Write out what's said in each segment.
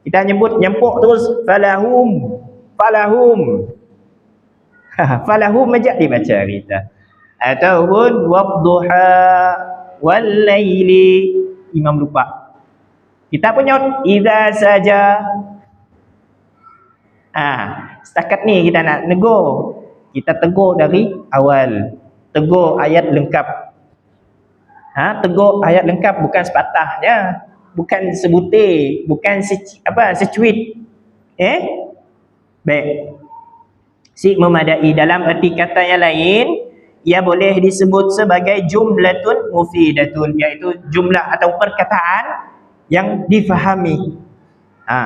Kita nyempuk terus falahum. Falahum aja dibaca kita. Ataupun wadduha wal laili, imam lupa. Kita punya idza saja. Setakat ni kita nak negur. Kita tegur dari awal. Tegur ayat lengkap. Tegur ayat lengkap, bukan sepatahnya, bukan sebutir, bukan secuit. Baik. Si memadai dalam erti kata yang lain, ia boleh disebut sebagai jumlatun mufidatun, iaitu jumlah atau perkataan yang difahami.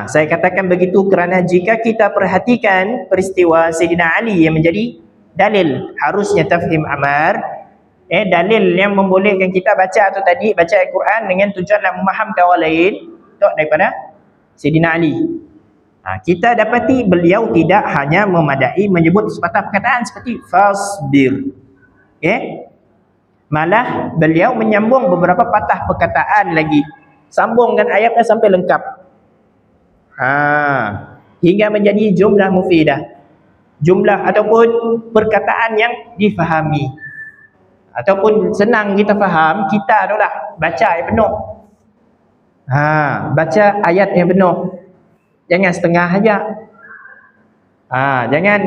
Saya katakan begitu kerana jika kita perhatikan peristiwa Sayyidina Ali yang menjadi dalil harusnya tafhim amar, dalil yang membolehkan kita baca atau tadi baca Al-Quran dengan tujuan nak memahamkan orang lain, itu daripada Sayyidina Ali. Kita dapati beliau tidak hanya memadai menyebut sepatah perkataan seperti fasbir. Malah beliau menyambung beberapa patah perkataan lagi. Sambungkan ayatnya sampai lengkap. Hingga menjadi jumlah mufidah. Jumlah ataupun perkataan yang difahami. Ataupun senang kita faham, kita adalah baca ayat penuh. Baca ayat yang penuh. Jangan setengah saja. Jangan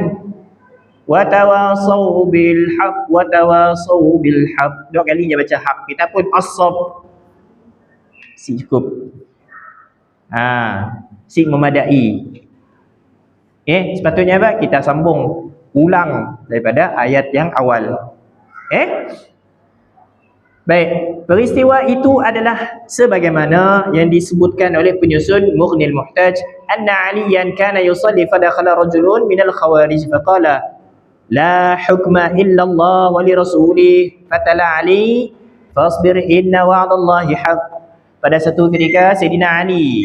watawasau bil haq, watawasau bil haq. Dua kali je baca haq. Kita pun asab. Si cukup. Si memadai. Sepatutnya apa? Kita sambung ulang daripada ayat yang awal. Baik, peristiwa itu adalah sebagaimana yang disebutkan oleh penyusun Mughnil Muhtaj, anna Aliyan kana yusalli fadakhala rajulun minal khawarij faqala la hukma illa Allah wa li rasulih fatala Ali fasbir inna wa'dallahi haq. Pada satu ketika Sayyidina Ali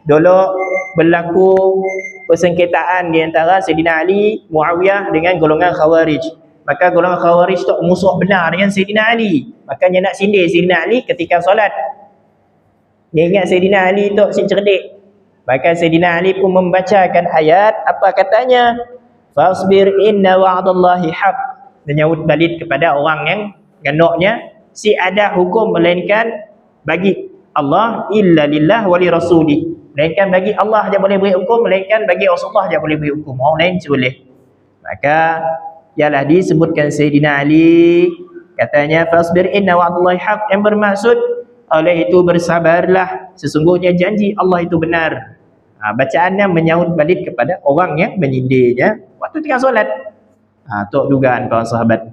dulu berlaku persengketaan di antara Sayyidina Ali, Muawiyah dengan golongan Khawarij. Maka golongan Khawarij tu musuh benar dengan Sayyidina Ali. Makanya nak sindir Sayyidina Ali ketika solat. Dia ingat Sayyidina Ali tu si cerdik. Maka Sayyidina Ali pun membacakan ayat, apa katanya? Fasbir inna wa'dallahi haq. Menyahut balik kepada orang yang ganoknya, si ada hukum melainkan bagi Allah illa lillah wa li rasulih. Melainkan bagi Allah saja boleh beri hukum, melainkan bagi Rasulullah saja boleh beri hukum. Orang lain boleh. Maka ialah disebutkan Sayyidina Ali, katanya fasbir inna wa'dallahi haq, yang bermaksud oleh itu bersabarlah, sesungguhnya janji Allah itu benar. Bacaannya menyahut balik kepada orang yang menyindirnya waktu tengah solat. Tu dugaan para sahabat.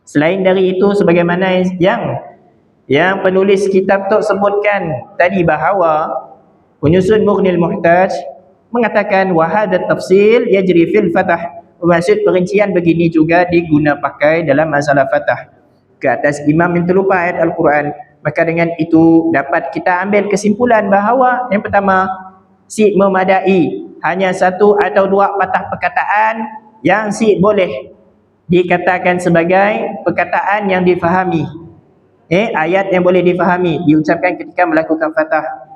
Selain dari itu, sebagaimana yang penulis kitab tu sebutkan tadi, bahawa penyusun Mughnil Muhtaj mengatakan wahada tafsil yajri fil fatah. Maksud perincian begini juga diguna pakai dalam masalah fatah ke atas imam yang terlupa ayat Al-Quran. Maka dengan itu dapat kita ambil kesimpulan bahawa yang pertama, si memadai hanya satu atau dua patah perkataan yang si boleh dikatakan sebagai perkataan yang difahami. Ayat yang boleh difahami diucapkan ketika melakukan fatah.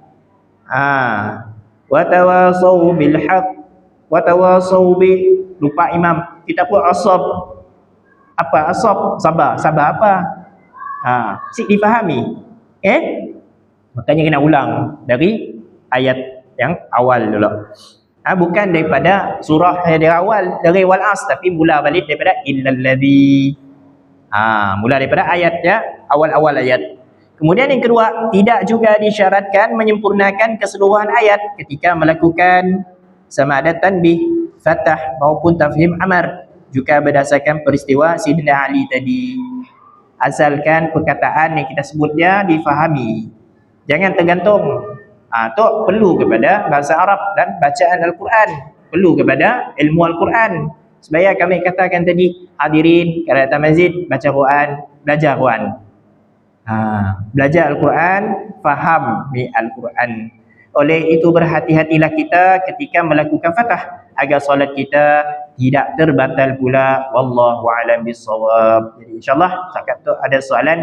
Watawasau bil haq, watawasau bi, lupa imam. Kita pun asab. Apa asab? Sabar. Sabar apa? Si difahami. Makanya kena ulang dari ayat yang awal dulu. Bukan daripada surah yang dari awal, dari wal as, tapi mula balik daripada illal ladzi. Mula daripada ayat ya, awal-awal ayat. Kemudian yang kedua, tidak juga disyaratkan menyempurnakan keseluruhan ayat ketika melakukan sama ada tanbih, fatah maupun tafhim amar, juga berdasarkan peristiwa Sayyidina Ali tadi. Asalkan perkataan yang kita sebutnya difahami. Jangan tergantung. Tu perlu kepada bahasa Arab dan bacaan Al-Quran. Perlu kepada ilmu Al-Quran. Sebaya kami katakan tadi, hadirin kalau datang masjid, baca Quran, belajar Quran. Belajar Al-Quran, faham Al-Quran. Oleh itu berhati-hatilah kita ketika melakukan fatah, agar solat kita tidak terbatal pula. Wallahu a'lam bissawab. Jadi insyaAllah setakat tu ada soalan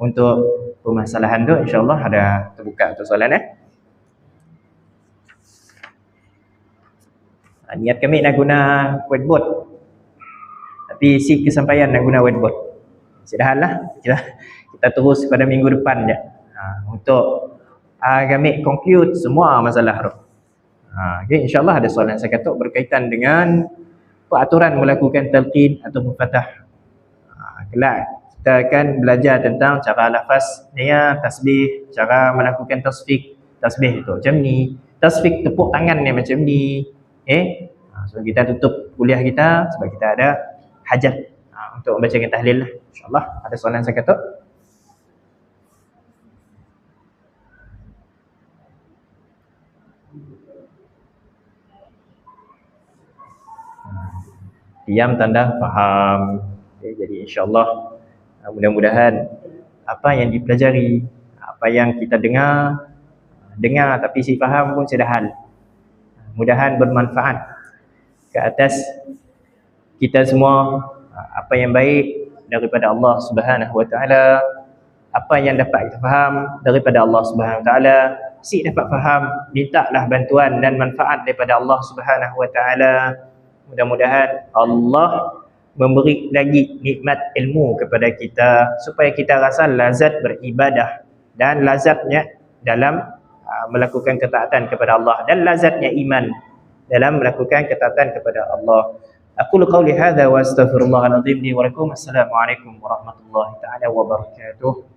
untuk permasalahan tu, insyaAllah ada terbuka untuk soalan. Niat kami nak guna whiteboard, tapi si kesampaian nak guna whiteboard. Sudah lah, kita terus pada minggu depan je. Untuk kami conclude semua masalah tu. Okay, insyaAllah ada soalan saya kata berkaitan dengan peraturan melakukan talqin atau mufatah. Kelak kita akan belajar tentang cara lafaz niat, tasbih, cara melakukan tasbih tu macam ni, tasbih tepuk tangan ni macam ni. So kita tutup kuliah kita sebab kita ada hajat untuk membacakan tahlil lah. InsyaAllah ada soalan saya kata. Diam tanda faham. Jadi insyaAllah mudah-mudahan apa yang dipelajari, apa yang kita dengar tapi si faham pun sudah hal. Mudahan bermanfaat ke atas kita semua, apa yang baik daripada Allah Subhanahu Wa Taala, apa yang dapat kita faham daripada Allah Subhanahu Wa Taala. Si dapat faham, mintalah bantuan dan manfaat daripada Allah Subhanahu Wa Taala. Mudah-mudahan Allah memberi lagi nikmat ilmu kepada kita supaya kita rasa lazat beribadah dan lazatnya dalam melakukan ketaatan kepada Allah dan lazatnya iman dalam melakukan ketaatan kepada Allah. Aqulu qawli hadza wa astaghfirullahal azim li wa lakum. Assalamualaikum warahmatullahi taala wabarakatuh.